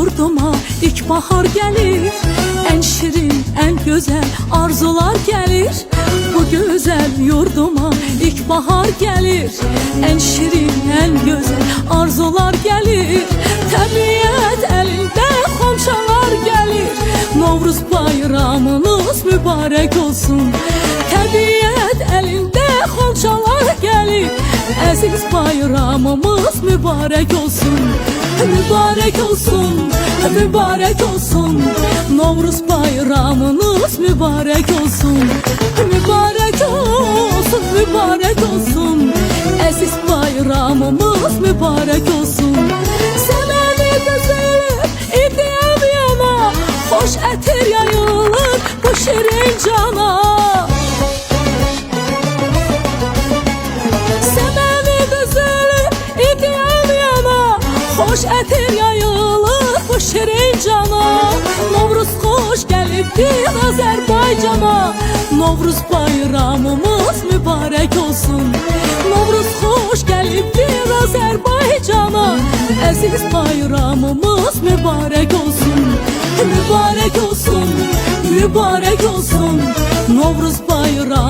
yurduma ilkbahar gelir. En şirin, en güzel arzular gelir. Bu güzel yurduma ilkbahar gelir. En şirin, en güzel arzular gelir. Təbiət elinde xonçalar gelir. Novruz bayramınız mübarek olsun. Təbiət elinde xonçalar gelir. Aziz bayramımız mübarek olsun. Mübarek olsun, mübarek olsun. Novruz bayramınız mübarek olsun. Mübarek olsun, mübarek olsun. Aziz bayramımız mübarek olsun. Semeni gözülür, idiyem yana. Hoş etir yayılır bu şirin cana. Hoş etir yayılır bu şirin cana. Novruz hoş gelibdir Azerbaycana. Novruz bayramımız mübarek olsun. Novruz hoş gelibdir Azerbaycana. Aziz bayramımız mübarek olsun. Mübarek olsun, mübarek olsun. Novruz bayram